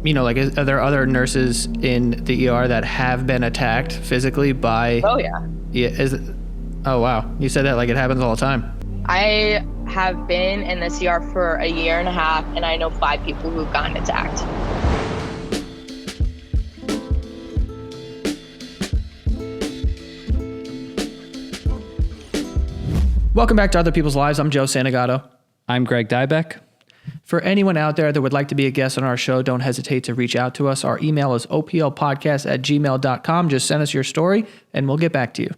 like, are there other nurses in the ER that have been attacked physically by? Oh yeah. Yeah. Oh wow. You said that like it happens all the time. I have been in the CR for a year and a half, and I know 5 people who've gotten attacked. Welcome back to Other People's Lives. I'm Joe Santagato. I'm Greg Dybec. For anyone out there that would like to be a guest on our show, don't hesitate to reach out to us. Our email is oplpodcast@gmail.com. Just send us your story and we'll get back to you.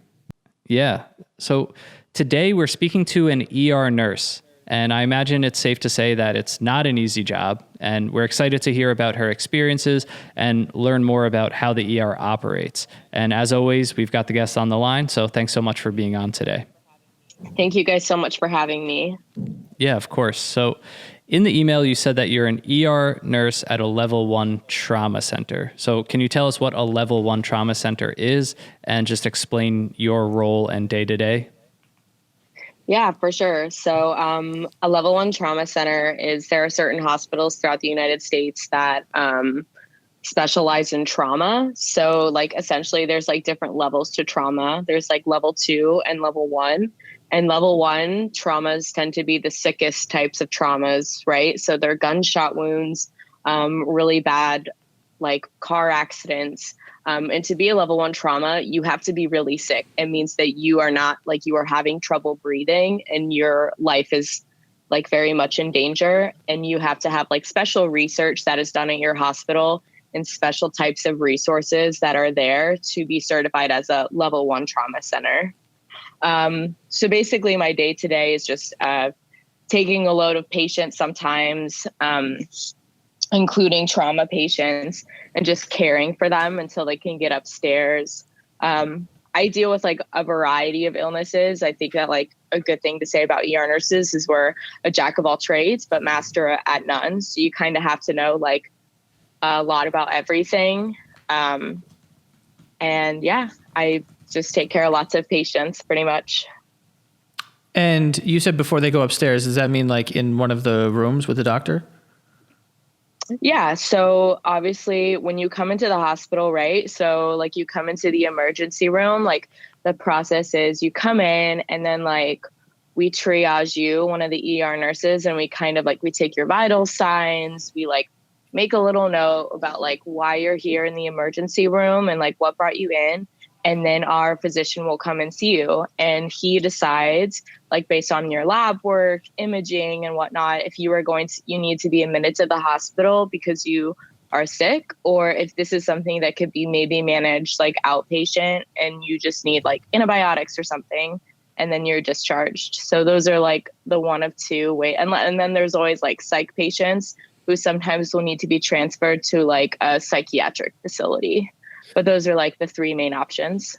Yeah. So today we're speaking to an ER nurse, and I imagine it's safe to say that it's not an easy job. And we're excited to hear about her experiences and learn more about how the ER operates. And as always, we've got the guest on the line. So thanks so much for being on today. Thank you guys so much for having me. Yeah, of course. So in the email, you said that you're an ER nurse at a level 1 trauma center. So can you tell us what a level 1 trauma center is and just explain your role and day to day? Yeah, for sure. So a level 1 trauma center there are certain hospitals throughout the United States that specialize in trauma. So like essentially there's like different levels to trauma. There's like level 2 and level 1. And level 1 traumas tend to be the sickest types of traumas, right? So they're gunshot wounds, really bad, like car accidents. And to be a level 1 trauma, you have to be really sick. It means that you are having trouble breathing and your life is like very much in danger. And you have to have like special research that is done at your hospital and special types of resources that are there to be certified as a level 1 trauma center. So basically my day to day is just taking a load of patients sometimes, including trauma patients, and just caring for them until they can get upstairs. I deal with like a variety of illnesses. I think that like a good thing to say about ER nurses is we're a jack of all trades, but master at none. So you kind of have to know like a lot about everything. And yeah, I just take care of lots of patients pretty much. And you said before they go upstairs, does that mean like in one of the rooms with the doctor? Yeah. So obviously when you come into the hospital, right? So like you come into the emergency room, like the process is you come in and then like we triage you, one of the ER nurses, and we kind of like, we take your vital signs. We like make a little note about like why you're here in the emergency room and like what brought you in. And then our physician will come and see you and he decides like based on your lab work, imaging and whatnot, if you need to be admitted to the hospital because you are sick, or if this is something that could be maybe managed like outpatient and you just need like antibiotics or something, and then you're discharged. So those are like the one of two way. And then there's always like psych patients who sometimes will need to be transferred to like a psychiatric facility. But those are like the 3 main options.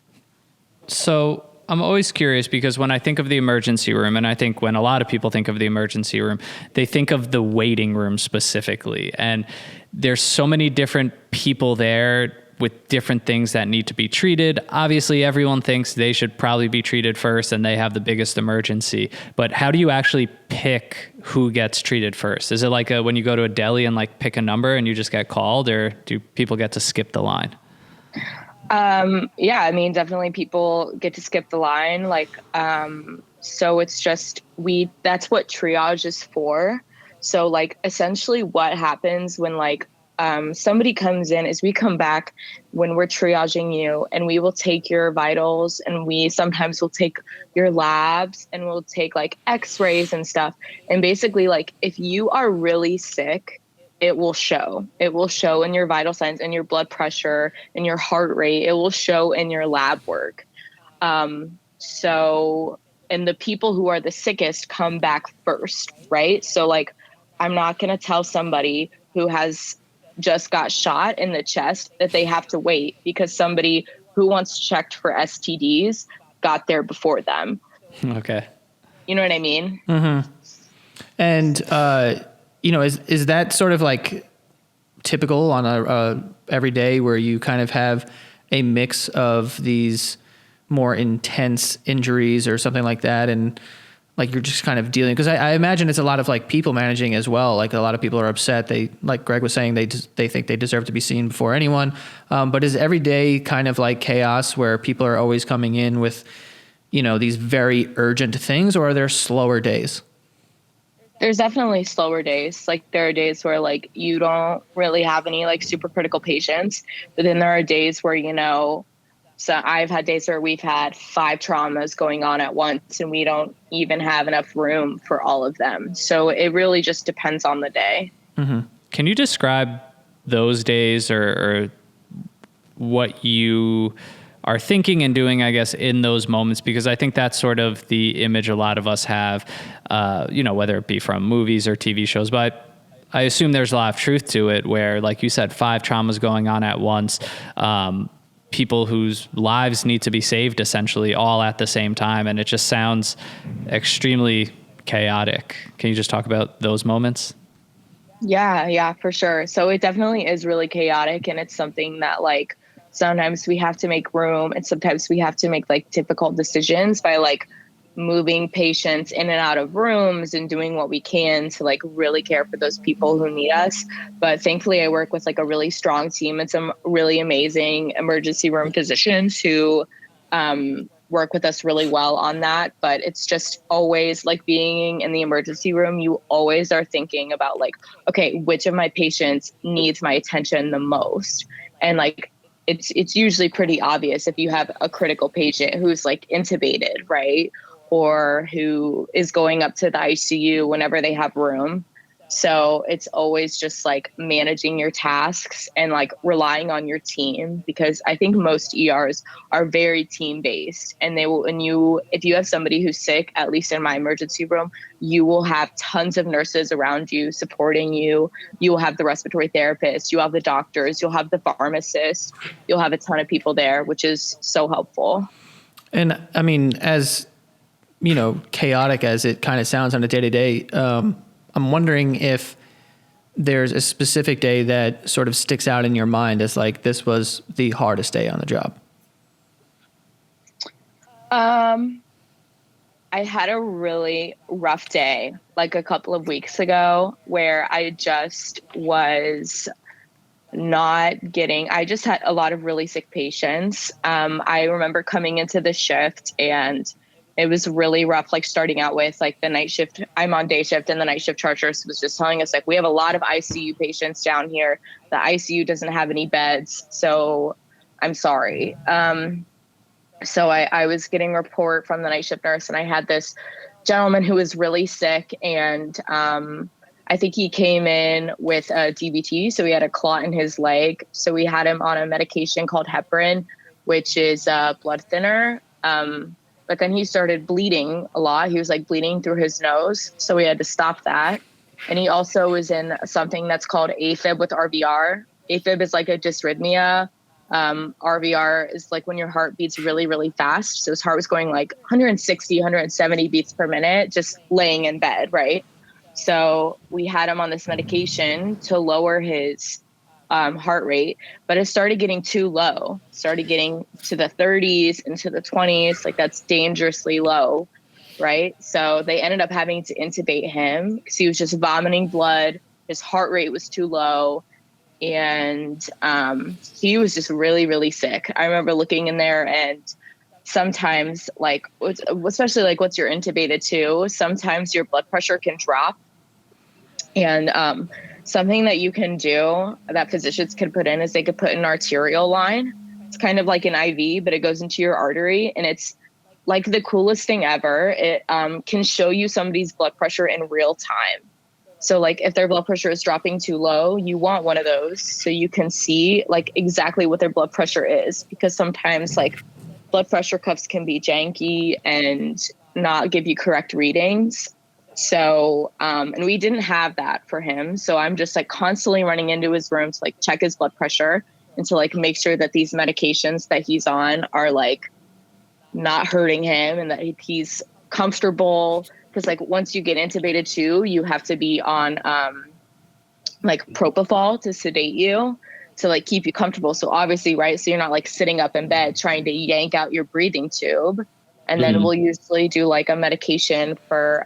So I'm always curious because when I think of the emergency room, and I think when a lot of people think of the emergency room, they think of the waiting room specifically. And there's so many different people there with different things that need to be treated. Obviously, everyone thinks they should probably be treated first and they have the biggest emergency. But how do you actually pick who gets treated first? Is it like when you go to a deli and like pick a number and you just get called, or do people get to skip the line? Yeah, I mean, definitely people get to skip the line. Like, so it's just, that's what triage is for. So like, essentially what happens when like, somebody comes in is we come back when we're triaging you and we will take your vitals and we sometimes will take your labs and we'll take like x-rays and stuff. And basically like, if you are really sick, it will show in your vital signs and your blood pressure and your heart rate. It will show in your lab work. So, and the people who are the sickest come back first, right? So like, I'm not going to tell somebody who has just got shot in the chest that they have to wait because somebody who once checked for STDs got there before them. Okay. You know what I mean? Mm-hmm. And, is that sort of like typical on a every day where you kind of have a mix of these more intense injuries or something like that? And like you're just kind of dealing, because I imagine it's a lot of like people managing as well. Like a lot of people are upset. They, like Greg was saying, they think they deserve to be seen before anyone. But is every day kind of like chaos where people are always coming in with, these very urgent things, or are there slower days? There's definitely slower days. Like there are days where like you don't really have any like super critical patients, but then there are days where, so I've had days where we've had 5 traumas going on at once and we don't even have enough room for all of them. So it really just depends on the day. Mm-hmm. Can you describe those days or what you are thinking and doing, I guess, in those moments? Because I think that's sort of the image a lot of us have, whether it be from movies or TV shows, but I assume there's a lot of truth to it where, like you said, 5 traumas going on at once, people whose lives need to be saved essentially all at the same time. And it just sounds extremely chaotic. Can you just talk about those moments? Yeah, for sure. So it definitely is really chaotic, and it's something that like sometimes we have to make room, and sometimes we have to make like difficult decisions by like moving patients in and out of rooms and doing what we can to like really care for those people who need us. But thankfully I work with like a really strong team and some really amazing emergency room physicians who work with us really well on that. But it's just always like being in the emergency room, you always are thinking about like, okay, which of my patients needs my attention the most? And like, it's usually pretty obvious if you have a critical patient who's like intubated, right? Or who is going up to the ICU whenever they have room. So it's always just like managing your tasks and like relying on your team, because I think most ERs are very team based, and they will, if you have somebody who's sick, at least in my emergency room, you will have tons of nurses around you supporting you. You will have the respiratory therapist, you'll have the doctors, you'll have the pharmacist, you'll have a ton of people there, which is so helpful. And I mean, as chaotic as it kind of sounds on a day to day, I'm wondering if there's a specific day that sort of sticks out in your mind as like, this was the hardest day on the job. I had a really rough day, like a couple of weeks ago, where I just was I just had a lot of really sick patients. I remember coming into the shift, and it was really rough, like starting out with like the night shift. I'm on day shift, and the night shift charge nurse was just telling us like, we have a lot of ICU patients down here. The ICU doesn't have any beds. So I'm sorry. So I was getting a report from the night shift nurse, and I had this gentleman who was really sick, and I think he came in with a DVT. So he had a clot in his leg. So we had him on a medication called heparin, which is a blood thinner. But then he started bleeding a lot. He was like bleeding through his nose. So we had to stop that. And he also was in something that's called AFib with RVR. AFib is like a dysrhythmia. RVR is like when your heart beats really, really fast. So his heart was going like 160, 170 beats per minute, just laying in bed, right? So we had him on this medication to lower his heart rate, but it started getting too low, started getting to the 30s into the 20s. Like that's dangerously low, right? So they ended up having to intubate him because he was just vomiting blood. His heart rate was too low. And he was just really, really sick. I remember looking in there, and sometimes like, especially like once you're intubated too, sometimes your blood pressure can drop. And something that you can do that physicians can put in is they could put an arterial line. It's kind of like an IV, but it goes into your artery, and it's like the coolest thing ever. It can show you somebody's blood pressure in real time. So like if their blood pressure is dropping too low, you want one of those so you can see like exactly what their blood pressure is, because sometimes like blood pressure cuffs can be janky and not give you correct readings. So, and we didn't have that for him. So I'm just like constantly running into his room to like check his blood pressure and to like make sure that these medications that he's on are like not hurting him and that he's comfortable. Because like once you get intubated too, you have to be on like propofol to sedate you to like keep you comfortable. So obviously, right. So you're not like sitting up in bed trying to yank out your breathing tube. And then we'll usually do like a medication for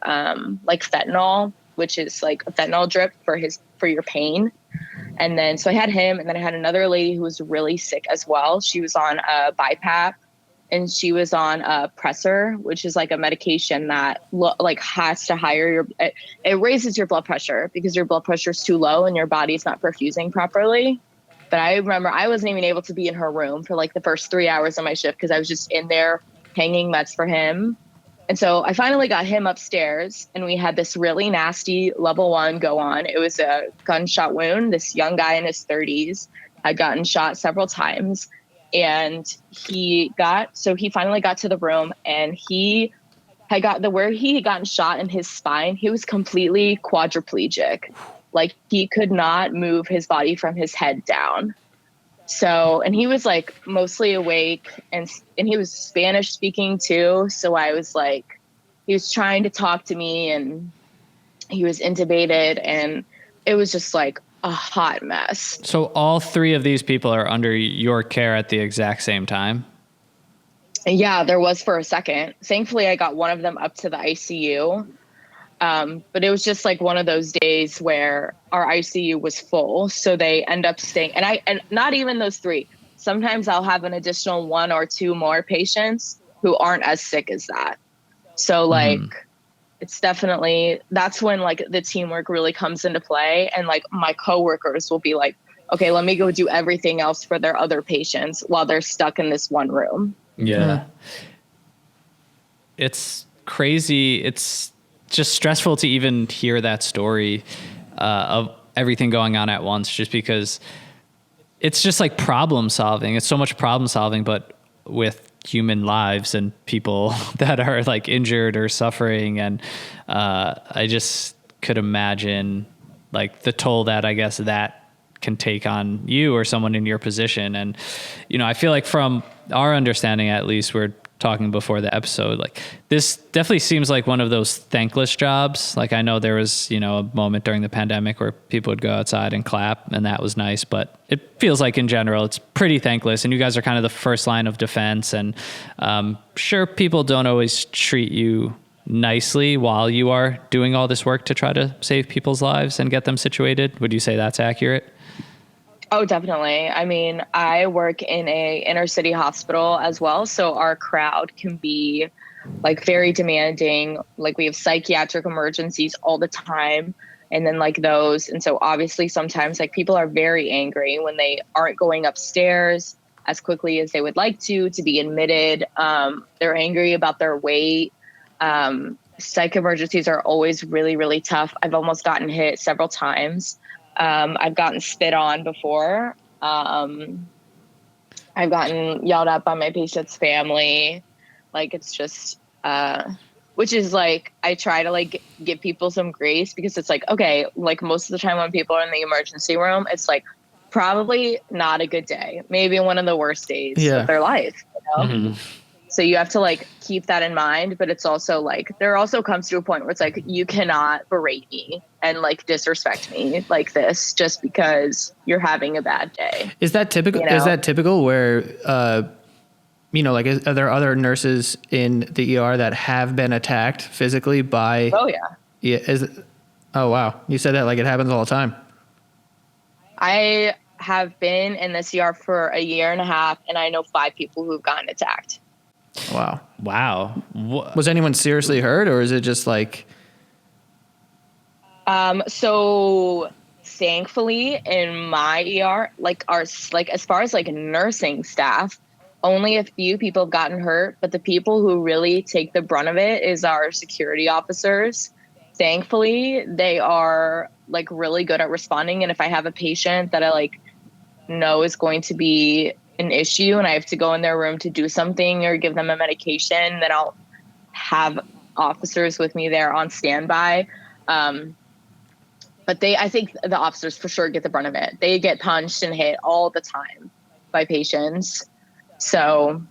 like fentanyl, which is like a fentanyl drip for your pain. And then, so I had him, and then I had another lady who was really sick as well. She was on a BiPAP, and she was on a Pressor, which is like a medication that like has to it raises your blood pressure because your blood pressure is too low and your body's not perfusing properly. But I remember I wasn't even able to be in her room for like the first 3 hours of my shift because I was just in there hanging meds for him. And so I finally got him upstairs, and we had this really nasty level 1 go on. It was a gunshot wound. This young guy in his 30s had gotten shot several times, and he finally got to the room, and he had where he had gotten shot in his spine. He was completely quadriplegic. Like, he could not move his body from his head down. So, and he was like mostly awake, and he was Spanish speaking too. So I was like, he was trying to talk to me, and he was intubated, and it was just like a hot mess. So all 3 of these people are under your care at the exact same time? Yeah, there was for a second. Thankfully, I got one of them up to the ICU. But it was just like one of those days where our ICU was full. So they end up staying, and not even those 3. Sometimes I'll have an additional 1 or 2 more patients who aren't as sick as that. So like, it's definitely, that's when like the teamwork really comes into play. And like my coworkers will be like, okay, let me go do everything else for their other patients while they're stuck in this one room. Yeah. It's crazy. It's just stressful to even hear that story of everything going on at once, just because it's just like problem solving. It's so much problem solving, but with human lives and people that are like injured or suffering. And I just could imagine like the toll that I guess that can take on you or someone in your position. And, you know, I feel like from our understanding, at least, we're talking before the episode, like this definitely seems like one of those thankless jobs. Like I know there was, you know, a moment during the pandemic where people would go outside and clap, and that was nice, but it feels like in general, it's pretty thankless, and you guys are kind of the first line of defense. And sure, people don't always treat you nicely while you are doing all this work to try to save people's lives and get them situated. Would you say that's accurate? Oh, definitely. I mean, I work in a inner city hospital as well. So our crowd can be like very demanding. Like we have psychiatric emergencies all the time. And then like those. And so obviously sometimes like people are very angry when they aren't going upstairs as quickly as they would like to be admitted. They're angry about their wait. Psych emergencies are always really, really tough. I've almost gotten hit several times. I've gotten spit on before. I've gotten yelled at by my patient's family. Like, it's just, which is like, I try to like give people some grace, because it's like, okay, like most of the time when people are in the emergency room, it's like probably not a good day, maybe one of the worst days of their life, you know? Mm-hmm. So you have to like keep that in mind, but it's also like, there also comes to a point where it's like, you cannot berate me and like disrespect me like this just because you're having a bad day. Is that typical? You know? Is that typical where, you know, like, are there other nurses in the ER that have been attacked physically by? Oh yeah. Yeah. Oh wow. You said that like it happens all the time. I have been in this ER for a year and a half, and I know 5 people who've gotten attacked. Wow. Was anyone seriously hurt, or is it just like? So thankfully in my ER, like as far as like nursing staff, only a few people have gotten hurt, but the people who really take the brunt of it is our security officers. Thankfully, they are like really good at responding. And if I have a patient that I like know is going to be an issue and I have to go in their room to do something or give them a medication, then I'll have officers with me there on standby. But I think the officers for sure get the brunt of it. They get punched and hit all the time by patients. So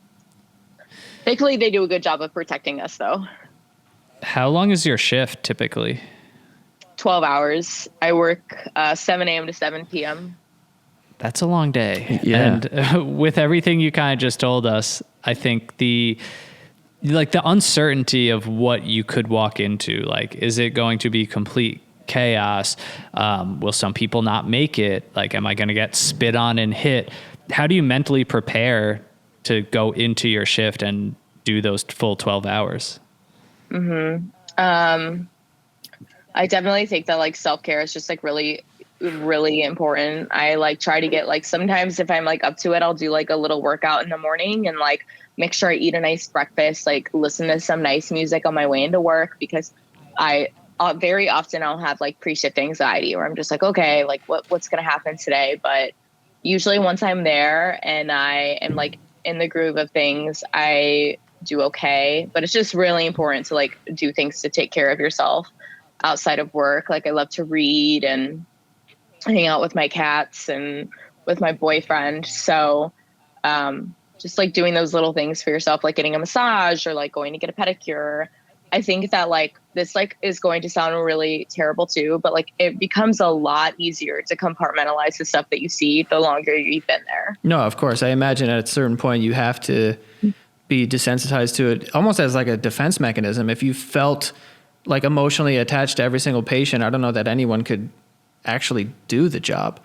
thankfully they do a good job of protecting us though. How long is your shift typically? 12 hours. I work 7 a.m. to 7 p.m. That's a long day. Yeah. And with everything you kind of just told us, I think the like the uncertainty of what you could walk into. Like, is it going to be complete chaos? Will some people not make it? Like, am I going to get spit on and hit? How do you mentally prepare to go into your shift and do those full 12 hours? I definitely think that like self-care is just like really, really important. I like try to get like, sometimes if I'm like up to it, I'll do like a little workout in the morning and like make sure I eat a nice breakfast, like listen to some nice music on my way into work, because very often I'll have like pre-shift anxiety where I'm just like, okay, like what's going to happen today? But usually once I'm there and I am like in the groove of things, I do okay. But it's just really important to like do things to take care of yourself outside of work. Like I love to read and hang out with my cats and with my boyfriend. So just like doing those little things for yourself, like getting a massage or like going to get a pedicure. I think that like this like is going to sound really terrible too, but like it becomes a lot easier to compartmentalize the stuff that you see the longer you've been there. No, of course. I imagine at a certain point you have to be desensitized to it almost as like a defense mechanism. If you felt like emotionally attached to every single patient, I don't know that anyone could actually do the job.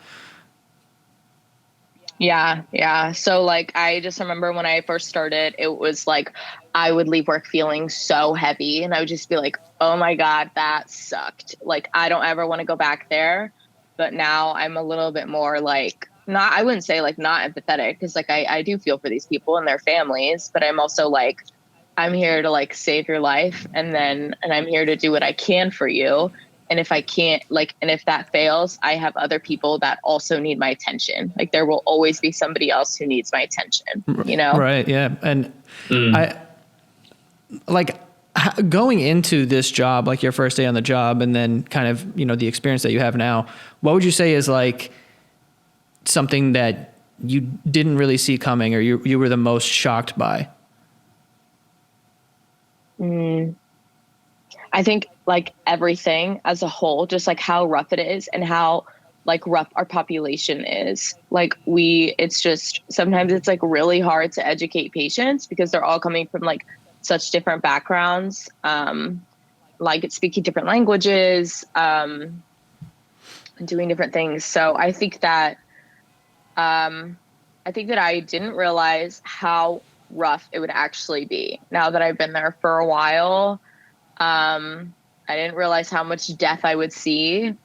Yeah. So like, I just remember when I first started, it was like, I would leave work feeling so heavy and I would just be like, oh my God, that sucked. Like, I don't ever want to go back there. But now I'm a little bit more like, I wouldn't say like not empathetic, because like I do feel for these people and their families, but I'm also like, I'm here to like save your life, and I'm here to do what I can for you. And if I can't, like, and if that fails, I have other people that also need my attention. Like there will always be somebody else who needs my attention, you know? Right. Yeah. And I like going into this job, like your first day on the job, and then kind of, you know, the experience that you have now, what would you say is like something that you didn't really see coming, or you were the most shocked by? I think like everything as a whole, just like how rough it is and how like rough our population is. Like it's just, sometimes it's like really hard to educate patients because they're all coming from like such different backgrounds, like speaking different languages, and doing different things. So I think that I didn't realize how rough it would actually be. Now that I've been there for a while, I didn't realize how much death I would see.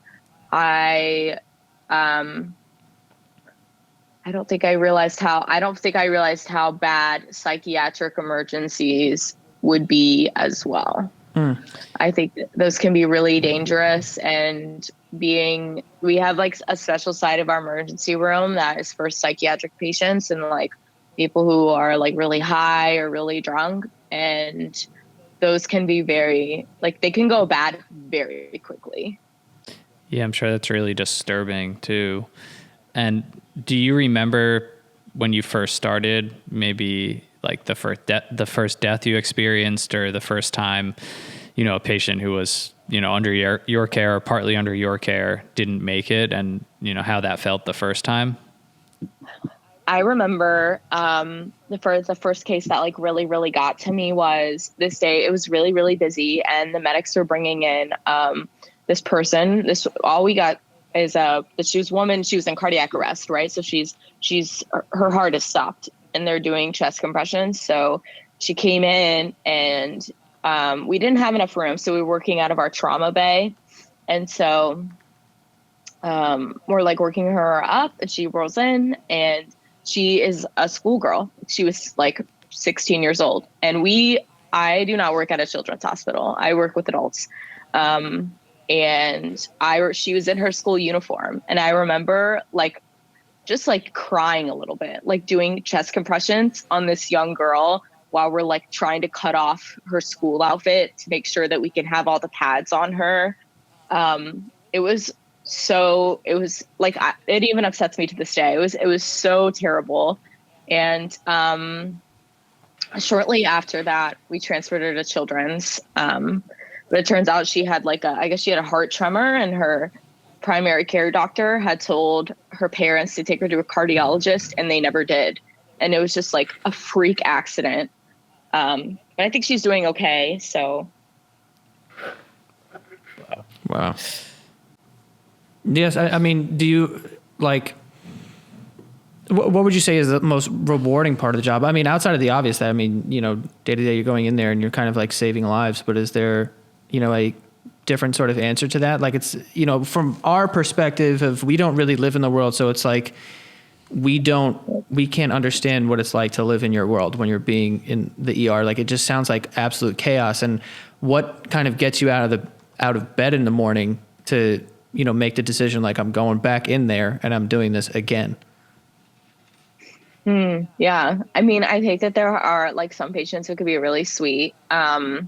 I don't think I realized how bad psychiatric emergencies would be as well. I think those can be really dangerous, and we have like a special side of our emergency room that is for psychiatric patients and like people who are like really high or really drunk, and those can be they can go bad very quickly. Yeah, I'm sure that's really disturbing too. And do you remember when you first started, maybe like the first death you experienced, or the first time, you know, a patient who was, you know, under your care or partly under your care didn't make it, and, you know, how that felt the first time? I remember the first case that like really, really got to me was this day. It was really, really busy, and the medics were bringing in this person. All we got is she was a woman. She was in cardiac arrest, right? So her heart is stopped, and they're doing chest compressions. So she came in, and we didn't have enough room, so we were working out of our trauma bay, and so we're like working her up, and she rolls in, and she is a schoolgirl. She was like 16 years old. And I do not work at a children's hospital. I work with adults. And she was in her school uniform. And I remember like, just like crying a little bit, like doing chest compressions on this young girl while we're like trying to cut off her school outfit to make sure that we can have all the pads on her. It was like, it even upsets me to this day. It was so terrible. And shortly after that, we transferred her to children's. But it turns out she had she had a heart tremor, and her primary care doctor had told her parents to take her to a cardiologist, and they never did. And it was just like a freak accident. But I think she's doing okay. So Wow. Yes. I mean, do you like, what would you say is the most rewarding part of the job? I mean, outside of the obvious that, I mean, you know, day to day you're going in there and you're kind of like saving lives, but is there, you know, a different sort of answer to that? Like it's, you know, from our perspective of, we don't really live in the world. So it's like, we can't understand what it's like to live in your world when you're being in the ER. Like, it just sounds like absolute chaos. And what kind of gets you out of bed in the morning to, you know, make the decision, like, I'm going back in there and I'm doing this again? yeah, I mean, I think that there are like some patients who could be really sweet. I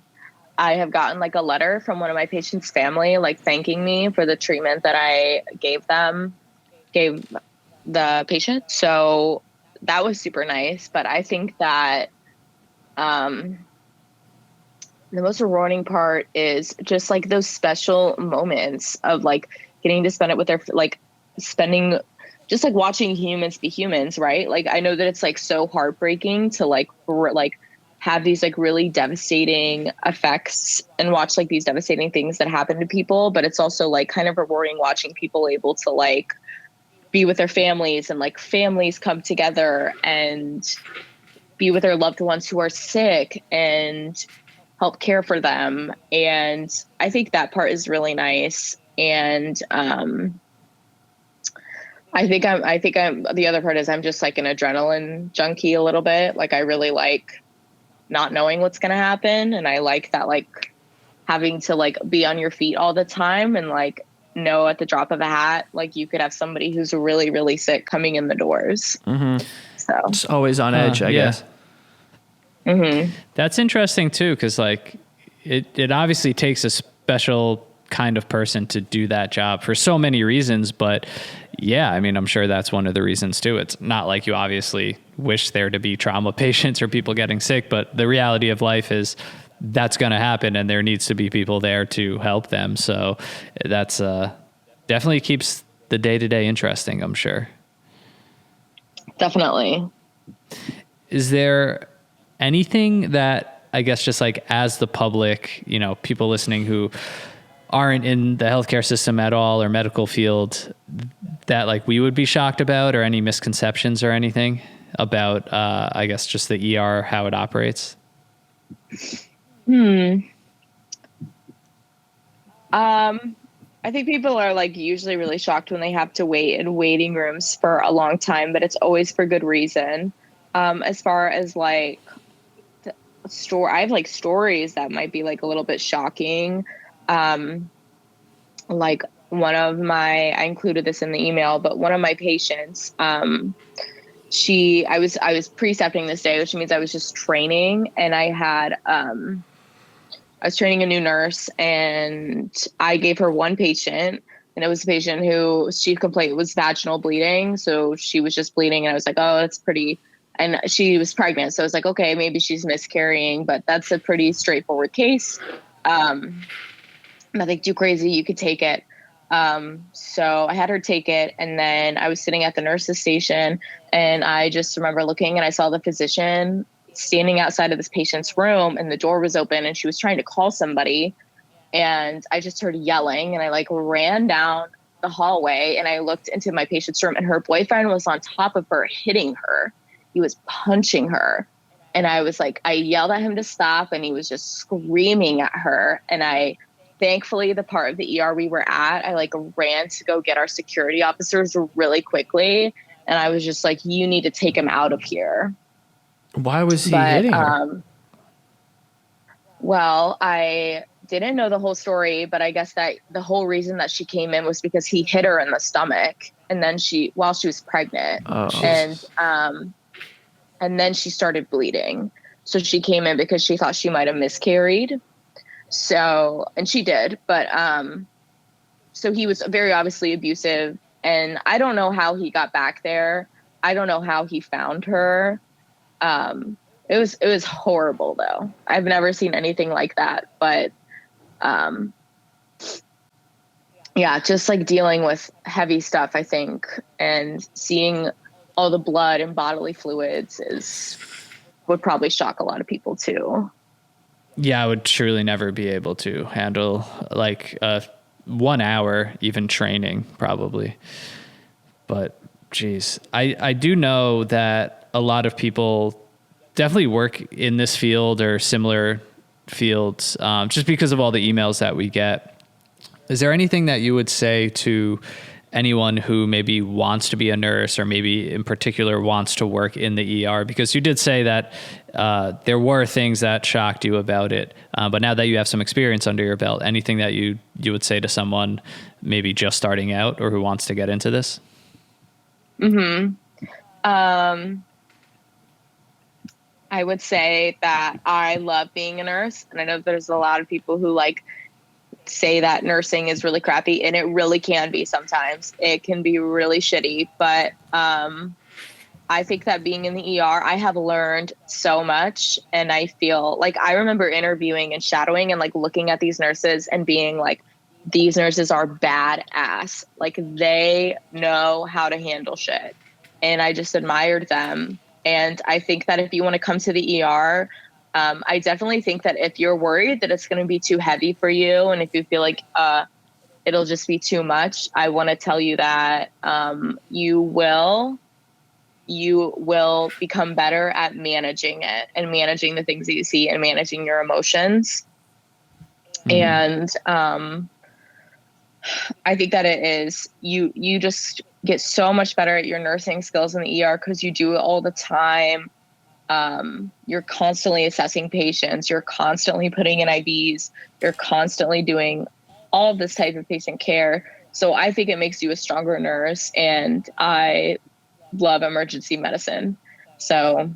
have gotten like a letter from one of my patients' family, like thanking me for the treatment that I gave the patient. So that was super nice. But I think that um, the most rewarding part is just like those special moments of like getting to spend it with their, like spending, just like watching humans be humans, right? Like I know that it's like so heartbreaking to like have these like really devastating effects and watch like these devastating things that happen to people, but it's also like kind of rewarding watching people able to like be with their families and like families come together and be with their loved ones who are sick and help care for them. And I think that part is really nice. And I think I'm the other part is I'm just like an adrenaline junkie a little bit. Like I really like not knowing what's going to happen. And I like that, like having to like be on your feet all the time and like know at the drop of a hat, like you could have somebody who's really, really sick coming in the doors. So It's always on edge, I guess. That's interesting too, because like it obviously takes a special kind of person to do that job for so many reasons. But yeah, I mean, I'm sure that's one of the reasons too. It's not like you obviously wish there to be trauma patients or people getting sick, but the reality of life is that's going to happen and there needs to be people there to help them. So that's definitely keeps the day-to-day interesting, I'm sure. definitely. Is there anything that, I guess, just like as the public, you know, people listening who aren't in the healthcare system at all or medical field, that like we would be shocked about, or any misconceptions or anything about, I guess, just the ER, how it operates? I think people are like usually really shocked when they have to wait in waiting rooms for a long time, but it's always for good reason. As far as like I have like stories that might be like a little bit shocking. Like I included this in the email, but one of my patients, I was precepting this day, which means I was just training, and I was training a new nurse, and I gave her one patient, and it was a patient who she complained was vaginal bleeding. So she was just bleeding, and I was like, oh, that's pretty. And she was pregnant. So I was like, okay, maybe she's miscarrying, but that's a pretty straightforward case. Nothing too crazy. You could take it. So I had her take it, and then I was sitting at the nurse's station, and I just remember looking, and I saw the physician standing outside of this patient's room, and the door was open, and she was trying to call somebody. And I just heard yelling, and I like ran down the hallway, and I looked into my patient's room, and her boyfriend was on top of her, hitting her. He was punching her. And I was like, I yelled at him to stop, and he was just screaming at her. And thankfully, the part of the ER we were at, I like ran to go get our security officers really quickly. And I was just like, you need to take him out of here. Why was he hitting her? Well, I didn't know the whole story, but I guess that the whole reason that she came in was because he hit her in the stomach, and then while she was pregnant, and then she started bleeding. So she came in because she thought she might have miscarried. So, and she did, but so he was very obviously abusive, and I don't know how he got back there. I don't know how he found her. It was horrible though. I've never seen anything like that, but yeah, just like dealing with heavy stuff, I think, and seeing all the blood and bodily fluids is would probably shock a lot of people too. Yeah, I would truly never be able to handle like 1 hour even training probably. But geez, I do know that a lot of people definitely work in this field or similar fields, just because of all the emails that we get. Is there anything that you would say to anyone who maybe wants to be a nurse or maybe in particular wants to work in the ER? Because you did say that there were things that shocked you about it. But now that you have some experience under your belt, anything that you would say to someone maybe just starting out or who wants to get into this? I would say that I love being a nurse. And I know there's a lot of people who like say that nursing is really crappy, and it really can be sometimes. It can be really shitty. But I think that being in the ER, I have learned so much. And I feel like I remember interviewing and shadowing and like looking at these nurses and being like, these nurses are badass. Like they know how to handle shit. And I just admired them. And I think that if you want to come to the ER, I definitely think that if you're worried that it's going to be too heavy for you, and if you feel like it'll just be too much, I want to tell you that you will become better at managing it and managing the things that you see and managing your emotions. And I think that it is, you just get so much better at your nursing skills in the ER because you do it all the time. You're constantly assessing patients. You're constantly putting in IVs. You're constantly doing all of this type of patient care. So I think it makes you a stronger nurse, and I love emergency medicine. So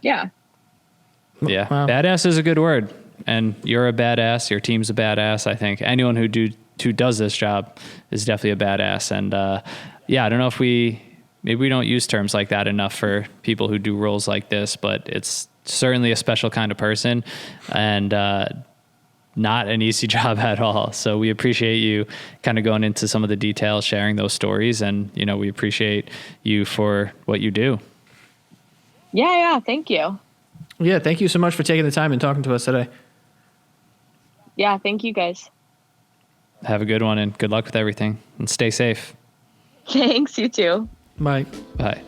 yeah. Yeah. Wow. Badass is a good word, and you're a badass. Your team's a badass. I think anyone who does this job is definitely a badass. And yeah, I don't know if maybe we don't use terms like that enough for people who do roles like this, but it's certainly a special kind of person and not an easy job at all. So we appreciate you kind of going into some of the details, sharing those stories, and we appreciate you for what you do. Yeah. Thank you. Yeah. Thank you so much for taking the time and talking to us today. Yeah. Thank you guys. Have a good one and good luck with everything and stay safe. Thanks. You too. Bye. Bye.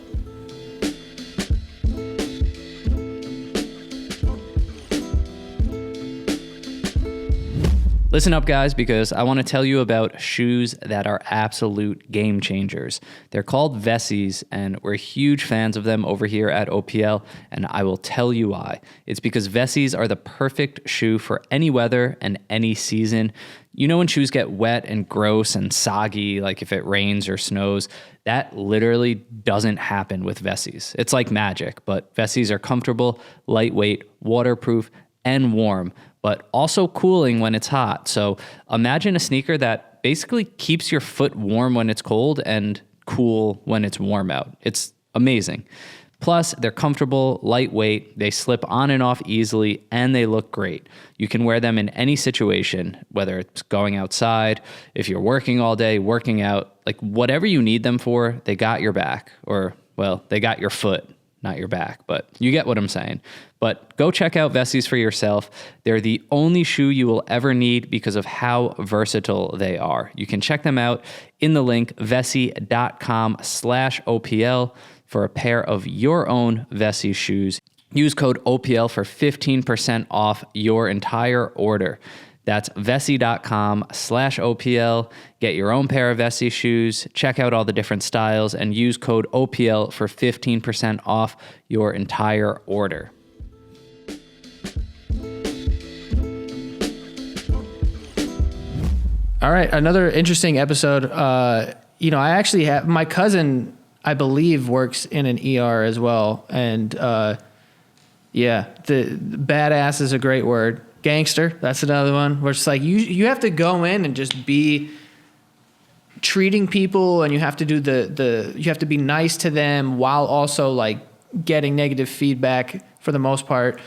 Listen up, guys, because I want to tell you about shoes that are absolute game changers. They're called Vessies, and we're huge fans of them over here at OPL, and I will tell you why. It's because Vessies are the perfect shoe for any weather and any season. You know when shoes get wet and gross and soggy, like if it rains or snows? That literally doesn't happen with Vessies. It's like magic, but Vessies are comfortable, lightweight, waterproof, and warm, but also cooling when it's hot. So imagine a sneaker that basically keeps your foot warm when it's cold and cool when it's warm out. It's amazing. Plus, they're comfortable, lightweight, they slip on and off easily, and they look great. You can wear them in any situation, whether it's going outside, if you're working all day, working out, like whatever you need them for, they got your back. Or, well, they got your foot, not your back, but you get what I'm saying. But go check out Vessies for yourself. They're the only shoe you will ever need because of how versatile they are. You can check them out in the link vessi.com/OPL for a pair of your own Vessies shoes. Use code OPL for 15% off your entire order. That's vessi.com/OPL. Get your own pair of Vessies shoes, check out all the different styles, and use code OPL for 15% off your entire order. All right, another interesting episode. I actually have my cousin, I believe, works in an ER as well, and the badass is a great word. Gangster, that's another one. Where it's like you have to go in and just be treating people, and you have to do you have to be nice to them while also like getting negative feedback for the most part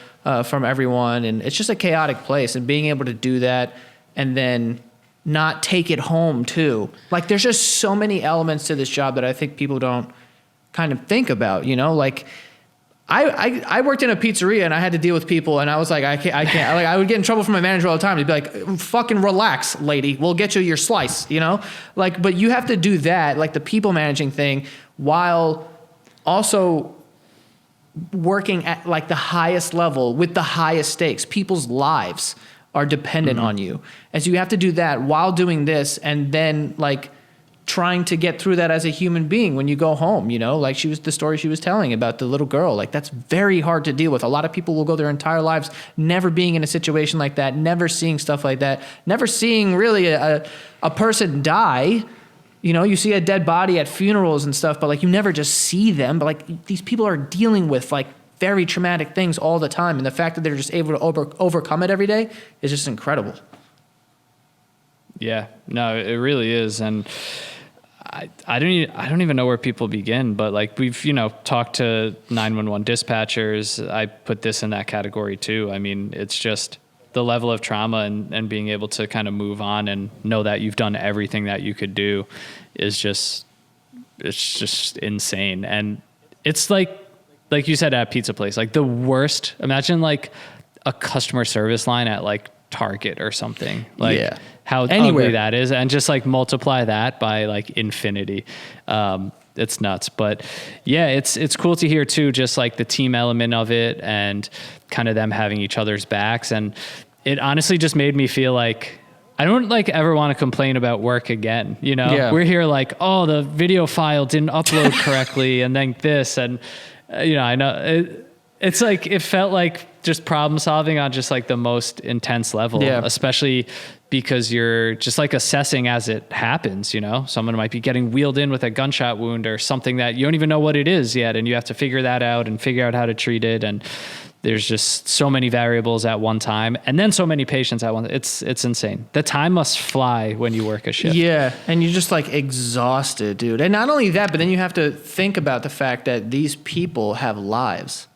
from everyone, and it's just a chaotic place. And being able to do that and then not take it home too. Like there's just so many elements to this job that I think people don't kind of think about, like I worked in a pizzeria and I had to deal with people and I was like, I can't, like I would get in trouble from my manager all the time. He'd be like, fucking relax, lady. We'll get you your slice, you know? Like, but you have to do that, like the people managing thing, while also working at like the highest level with the highest stakes. People's lives are dependent on you. And so you have to do that while doing this and then like trying to get through that as a human being when you go home, you know, like the story she was telling about the little girl, like that's very hard to deal with. A lot of people will go their entire lives never being in a situation like that, never seeing stuff like that, never seeing really a person die. You know, you see a dead body at funerals and stuff, but like you never just see them. But like these people are dealing with like very traumatic things all the time. And the fact that they're just able to overcome it every day is just incredible. Yeah, no, it really is. And I don't even know where people begin, but like we've, you know, talked to 911 dispatchers. I put this in that category too. I mean, it's just the level of trauma and being able to kind of move on and know that you've done everything that you could do is just, it's just insane. And it's like you said at pizza place, like the worst, imagine like a customer service line at like Target or something, like how ugly that is, and just like multiply that by like infinity. It's nuts. But yeah, it's cool to hear too, just like the team element of it and kind of them having each other's backs. And it honestly just made me feel like I don't like ever want to complain about work again. You know, we're here like, oh, the video file didn't upload correctly and then this, and you know, I know it's like, it felt like just problem solving on just like the most intense level, especially because you're just like assessing as it happens, you know, someone might be getting wheeled in with a gunshot wound or something that you don't even know what it is yet. And you have to figure that out and figure out how to treat it. And there's just so many variables at one time and then so many patients at one. It's insane. The time must fly when you work a shift. Yeah. And you're just like exhausted, dude. And not only that, but then you have to think about the fact that these people have lives.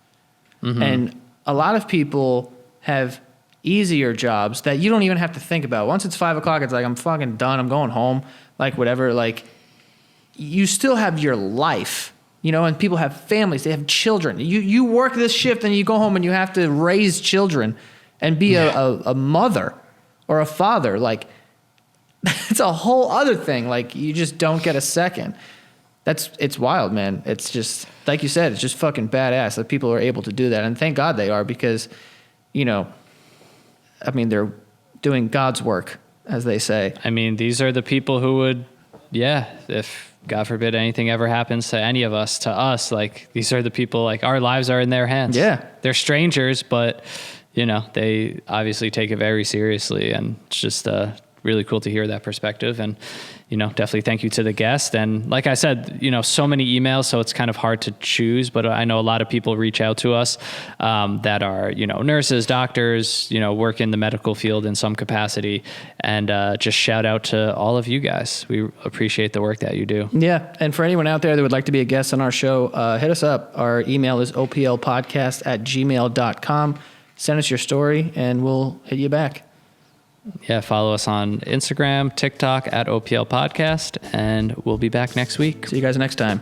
Mm-hmm. And a lot of people have easier jobs that you don't even have to think about. Once it's 5 o'clock, it's like, I'm fucking done. I'm going home. Like whatever, like you still have your life, you know, and people have families, they have children. You work this shift and you go home and you have to raise children and be a mother or a father. Like it's a whole other thing. Like you just don't get a second. It's wild, man. It's just, like you said, it's just fucking badass that people are able to do that. And thank God they are because, you know, I mean, they're doing God's work, as they say. I mean, these are the people who would, if God forbid anything ever happens to any of us, to us, like these are the people, like our lives are in their hands. Yeah. They're strangers, but, you know, they obviously take it very seriously. And it's just really cool to hear that perspective. And, you know, definitely thank you to the guest. And like I said, you know, so many emails, so it's kind of hard to choose, but I know a lot of people reach out to us that are, you know, nurses, doctors, you know, work in the medical field in some capacity. And just shout out to all of you guys. We appreciate the work that you do. Yeah. And for anyone out there that would like to be a guest on our show, hit us up. Our email is oplpodcast@gmail.com. Send us your story and we'll hit you back. Yeah, follow us on Instagram, TikTok @OPL Podcast, and we'll be back next week. See you guys next time.